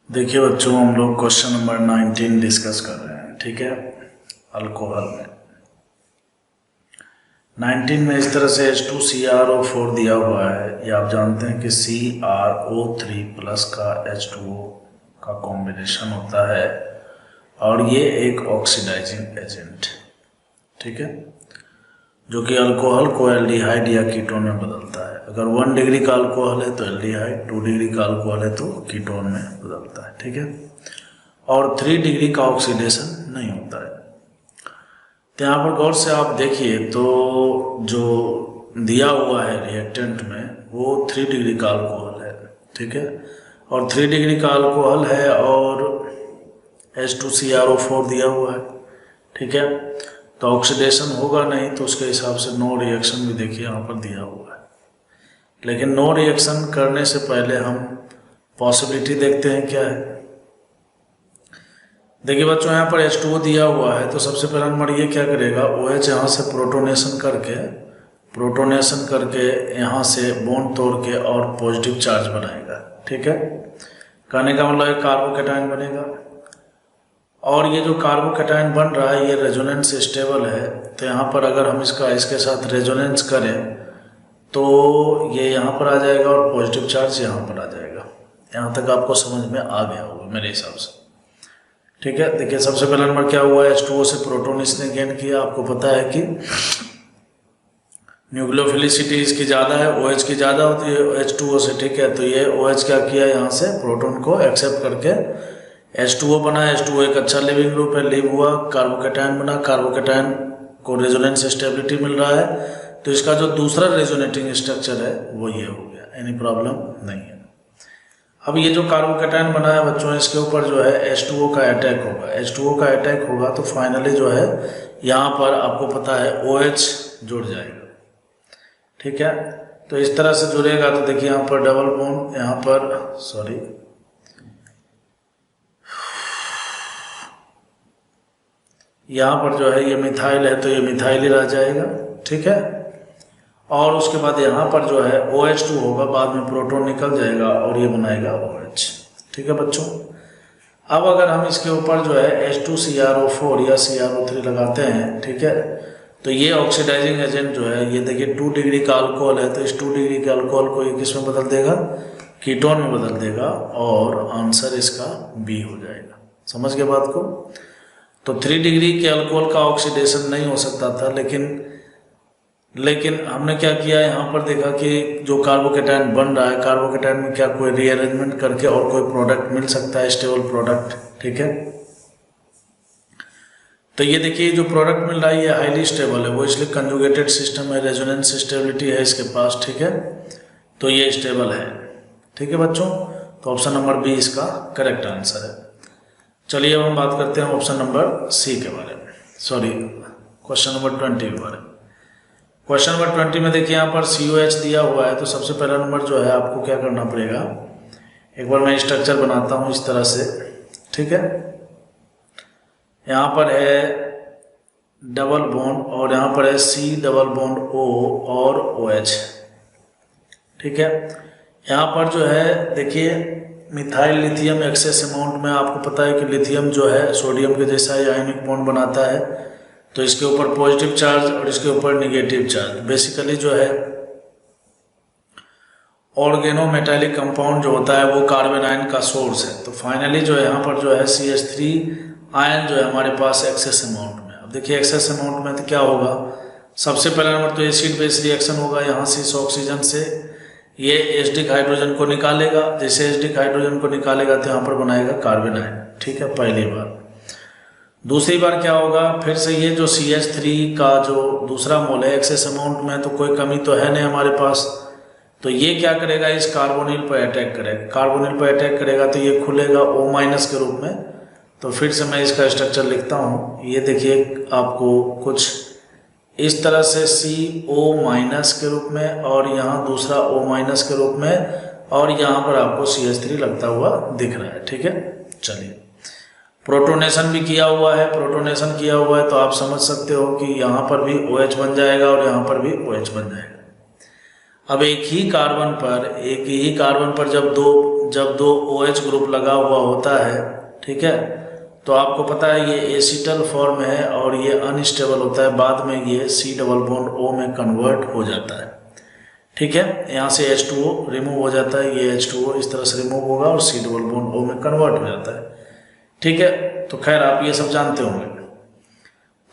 देखिए बच्चों, हम लोग क्वेश्चन नंबर 19 डिस्कस कर रहे हैं। ठीक है, अल्कोहल में 19 में इस तरह से H2CrO4 दिया हुआ है। ये आप जानते हैं कि CrO3 प्लस का H2O का कॉम्बिनेशन होता है और ये एक ऑक्सीडाइजिंग एजेंट, ठीक है, जो कि अल्कोहल को एल्डिहाइड या कीटोन में बदलता है। अगर 1 डिग्री का अल्कोहल है तो एल्डिहाइड, 2 डिग्री का अल्कोहल है तो कीटोन में बदलता है। ठीक है, और 3 डिग्री का ऑक्सीडेशन नहीं होता है। तो यहाँ पर गौर से आप देखिए तो जो दिया हुआ है रिएक्टेंट में वो 3 डिग्री का अल्कोहल है। ठीक है, और 3 डिग्री का अल्कोहल है और H2CrO4 दिया हुआ है। ठीक है, तो ऑक्सीडेशन होगा नहीं, तो उसके हिसाब से नो रिएक्शन भी देखिए यहाँ पर दिया हुआ है। लेकिन नो रिएक्शन करने से पहले हम पॉसिबिलिटी देखते हैं क्या है। देखिए बच्चों, यहाँ पर H2O दिया हुआ है तो सबसे पहला नंबर ये क्या करेगा, OH यहाँ से प्रोटोनेशन करके यहाँ से बॉन्ड तोड़ के और पॉजिटिव चार्ज बनाएगा। ठीक है, कहने का मतलब एक कार्बोकैटायन बनेगा और ये जो कार्बोकैटायन बन रहा है ये रेजोनेंस स्टेबल है। तो यहाँ पर अगर हम इसके साथ रेजोनेंस करें तो ये यहाँ पर आ जाएगा और पॉजिटिव चार्ज यहाँ पर आ जाएगा। यहाँ तक आपको समझ में आ गया होगा मेरे हिसाब से। ठीक है, देखिए सबसे पहला नंबर क्या हुआ है, H2O से प्रोटॉन इसने गेन किया। आपको पता है कि न्यूक्लियोफिलिसिटी इसकी ज़्यादा है, OH की ज़्यादा होती है H2O से। ठीक है, तो ये OH क्या किया, यहाँ से प्रोटॉन को एक्सेप्ट करके H2O बना। H2O एक अच्छा लिविंग ग्रुप है, लिव हुआ, कार्बोकैटायन बना, कार्बोकैटायन को रेजोनेंस स्टेबिलिटी मिल रहा है, तो इसका जो दूसरा रेजोनेटिंग स्ट्रक्चर है वो ये हो गया। एनी प्रॉब्लम नहीं है। अब ये जो कार्बोकैटायन बना है बच्चों, इसके ऊपर जो है H2O का अटैक होगा। H2O का अटैक होगा तो फाइनली जो है यहाँ पर आपको पता है OH जुड़ जाएगा। ठीक है, तो इस तरह से जुड़ेगा तो देखिए यहाँ पर डबल बॉन्ड, यहाँ पर यहाँ पर जो है ये मिथाइल है तो ये मिथाइल ही रह जाएगा। ठीक है, और उसके बाद यहाँ पर जो है OH2 होगा, बाद में प्रोटॉन निकल जाएगा और ये बनाएगा OH। ठीक है बच्चों, अब अगर हम इसके ऊपर जो है H2CrO4 या CrO3 लगाते हैं, ठीक है, तो ये ऑक्सीडाइजिंग एजेंट जो है ये देखिए 2 डिग्री का अल्कोहल है, तो इस 2 डिग्री के अल्कोहल को ये किस में बदल देगा, कीटोन में बदल देगा और आंसर इसका B हो जाएगा। समझ गए बात को। तो 3 डिग्री के अल्कोहल का ऑक्सीडेशन नहीं हो सकता था, लेकिन हमने क्या किया, यहाँ पर देखा कि जो कार्बोकैटायन बन रहा है, कार्बोकैटायन में क्या कोई रीअरेंजमेंट करके और कोई प्रोडक्ट मिल सकता है, स्टेबल प्रोडक्ट। ठीक है, तो ये देखिए जो प्रोडक्ट मिल रहा है ये हाईली स्टेबल है, वो इसलिए कंजुगेटेड सिस्टम है, रेजोनेंस स्टेबिलिटी है इसके पास। ठीक है, तो ये स्टेबल है। ठीक है बच्चों, तो ऑप्शन नंबर B इसका करेक्ट आंसर है। चलिए अब हम बात करते हैं ऑप्शन नंबर C के बारे में, क्वेश्चन नंबर 20 के बारे में। क्वेश्चन नंबर 20 में देखिए यहाँ पर COH दिया हुआ है, तो सबसे पहला नंबर जो है आपको क्या करना पड़ेगा, एक बार मैं स्ट्रक्चर बनाता हूँ इस तरह से। ठीक है, यहाँ पर है डबल बॉन्ड और यहाँ पर है C डबल बॉन्ड O और OH। ठीक है, यहाँ पर जो है देखिए मिथाइल लिथियम एक्सेस अमाउंट में, आपको पता है कि लिथियम जो है सोडियम के जैसा आयनिक बॉन्ड बनाता है, तो इसके ऊपर पॉजिटिव चार्ज और इसके ऊपर निगेटिव चार्ज। बेसिकली जो है ऑर्गेनोमेटालिक कंपाउंड जो होता है वो कार्बन आयन का सोर्स है। तो फाइनली जो है यहाँ पर जो है CH3 आयन जो है हमारे पास एक्सेस अमाउंट में। अब देखिए एक्सेस अमाउंट में तो क्या होगा, सबसे पहला नंबर तो एसिड बेस रिएक्शन होगा, यहाँ से इस ऑक्सीजन से ये एसिडिक हाइड्रोजन को निकालेगा, जैसे एसिडिक हाइड्रोजन को निकालेगा तो यहाँ पर बनाएगा कार्बन आयन। ठीक है, पहली बार। दूसरी बार क्या होगा, फिर से ये जो CH3 का जो दूसरा मोल है एक्सेस अमाउंट में, तो कोई कमी तो है नहीं हमारे पास, तो ये क्या करेगा, इस कार्बोनिल पर अटैक करेगा। कार्बोनिल पर अटैक करेगा तो ये खुलेगा O- के रूप में। तो फिर से मैं इसका स्ट्रक्चर लिखता हूँ, ये देखिए आपको कुछ इस तरह से CO- के रूप में और यहाँ दूसरा O- के रूप में, और यहाँ पर आपको CH3 लगता हुआ दिख रहा है। ठीक है, चलिए प्रोटोनेशन भी किया हुआ है, तो आप समझ सकते हो कि यहाँ पर भी OH बन जाएगा और यहाँ पर भी OH बन जाएगा। अब एक ही कार्बन पर जब जब दो OH ग्रुप लगा हुआ होता है, ठीक है, तो आपको पता है ये एसिटल फॉर्म है और ये अनस्टेबल होता है, बाद में ये C डबल बॉन्ड O में कन्वर्ट हो जाता है, ठीक है। यहाँ से H2O रिमूव हो जाता है, ये H2O इस तरह से रिमूव होगा और C डबल बॉन्ड O में कन्वर्ट हो जाता है, ठीक है। तो खैर आप ये सब जानते होंगे।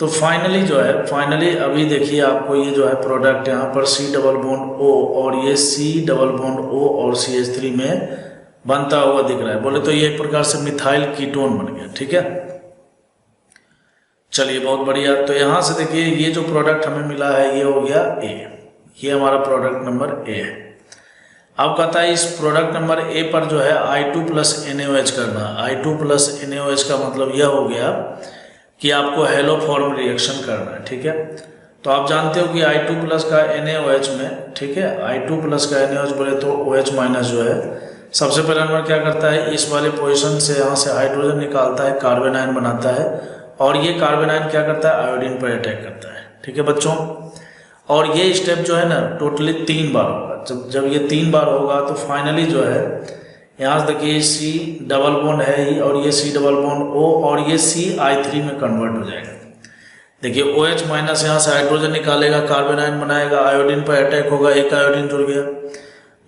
तो फाइनली जो है, फाइनली अभी देखिए आपको ये जो है प्रोडक्ट यहाँ पर C डबल बॉन्ड O और ये C डबल बॉन्ड O और CH3 में बनता हुआ दिख रहा है। बोले तो ये एक प्रकार से मिथाइल कीटोन बन गया, ठीक है। चलिए बहुत बढ़िया। तो यहाँ से देखिए ये जो प्रोडक्ट हमें मिला है ये हो गया A, ये हमारा प्रोडक्ट नंबर A है। अब कहता है इस प्रोडक्ट नंबर A पर जो है I2 प्लस NaOH करना। I2 प्लस NaOH का मतलब यह हो गया कि आपको हेलो फॉर्म रिएक्शन करना है, ठीक है। तो आप जानते हो कि I2 प्लस का NaOH में, ठीक है, I2 प्लस का NaOH बोले तो OH माइनस जो है सबसे पहले नंबर क्या करता है, इस वाले पोजीशन से यहाँ से हाइड्रोजन निकालता है, कार्बन आयन बनाता है और ये कार्बन आयन क्या करता है, आयोडीन पर अटैक करता है, ठीक है बच्चों। और ये स्टेप जो है ना टोटली 3 बार होगा। जब ये 3 बार होगा तो फाइनली जो है यहाँ से देखिए C डबल बॉन्ड है ही और ये C डबल बॉन्ड O और ये CI3 में कन्वर्ट हो जाएगा। देखिए OH माइनस यहाँ से हाइड्रोजन निकालेगा, कार्बन आयन बनाएगा, आयोडीन पर अटैक होगा, एक आयोडीन जुड़ गया,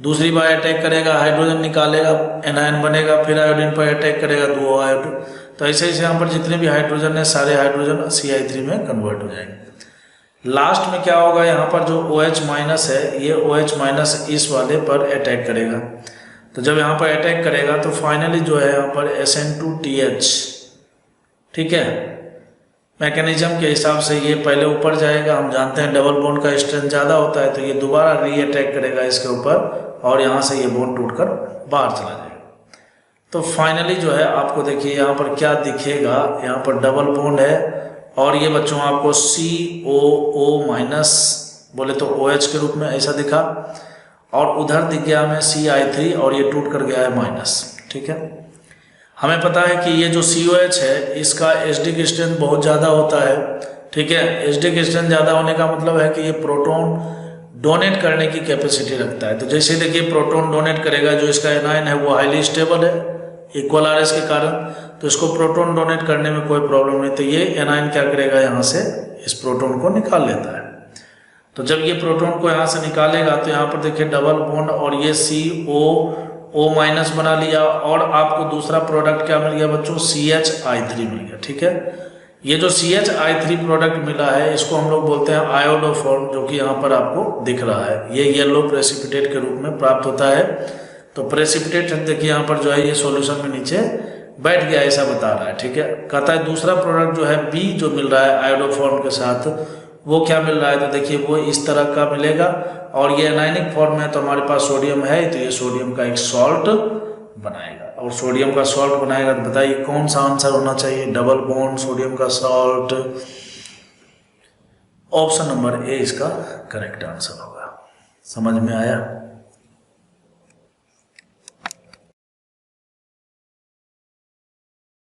दूसरी बार अटैक करेगा, हाइड्रोजन निकालेगा, एनायन बनेगा, फिर आयोडीन पर अटैक करेगा, 2 आयोडीन। तो ऐसे ऐसे यहाँ पर जितने भी हाइड्रोजन है सारे हाइड्रोजन CI3 में कन्वर्ट हो जाएंगे। लास्ट में क्या होगा, यहाँ पर जो OH माइनस है ये OH माइनस इस वाले पर अटैक करेगा। तो जब यहाँ पर अटैक करेगा तो फाइनली जो है यहाँ पर SN2TH, ठीक है, मैकेनिज्म के हिसाब से ये पहले ऊपर जाएगा। हम जानते हैं डबल बॉन्ड का स्ट्रेंथ ज़्यादा होता है तो ये दोबारा री अटैक करेगा इसके ऊपर और यहाँ से ये बॉन्ड टूटकर बाहर चला जाएगा। तो फाइनली जो है आपको देखिए यहाँ पर क्या दिखेगा, यहाँ पर डबल बॉन्ड है और ये बच्चों आपको COO माइनस बोले तो OH के रूप में ऐसा दिखा और उधर दिख गया हमें CI3 और ये टूट कर गया है माइनस, ठीक है। हमें पता है कि ये जो COH है इसका एसिडिक स्ट्रेंथ बहुत ज़्यादा होता है, ठीक है। एसिडिक स्ट्रेंथ ज़्यादा होने का मतलब है कि ये प्रोटॉन डोनेट करने की कैपेसिटी रखता है। तो जैसे देखिए प्रोटॉन डोनेट करेगा, जो इसका एनायन है वो हाईली स्टेबल है इक्वल RS के कारण, तो इसको प्रोटॉन डोनेट करने में कोई प्रॉब्लम नहीं। तो ये एनायन क्या करेगा, यहाँ से इस प्रोटॉन को निकाल लेता है। तो जब ये प्रोटॉन को यहाँ से निकालेगा तो यहाँ पर देखिए डबल बॉन्ड और ये COO माइनस बना लिया और आपको दूसरा प्रोडक्ट क्या मिल गया बच्चों, CHI3 मिल गया, ठीक है। ये जो CHI3 प्रोडक्ट मिला है इसको हम लोग बोलते हैं आयोडोफॉर्म, जो कि यहाँ पर आपको दिख रहा है, ये येलो प्रेसिपिटेट के रूप में प्राप्त होता है। तो प्रेसिपिटेट देखिए यहाँ पर जो है ये सॉल्यूशन में नीचे बैठ गया ऐसा बता रहा है, ठीक है। कहता है दूसरा प्रोडक्ट जो है B जो मिल रहा है आयोडोफॉर्म के साथ वो क्या मिल रहा है, तो देखिए वो इस तरह का मिलेगा और ये एनायनिक फॉर्म में तो हमारे पास सोडियम है, तो ये सोडियम का एक सॉल्ट बनाएगा और सोडियम का सॉल्ट बनाएगा। तो बताइए कौन सा आंसर होना चाहिए, डबल बॉन्ड सोडियम का सॉल्ट। ऑप्शन नंबर A इसका करेक्ट आंसर होगा। समझ में आया?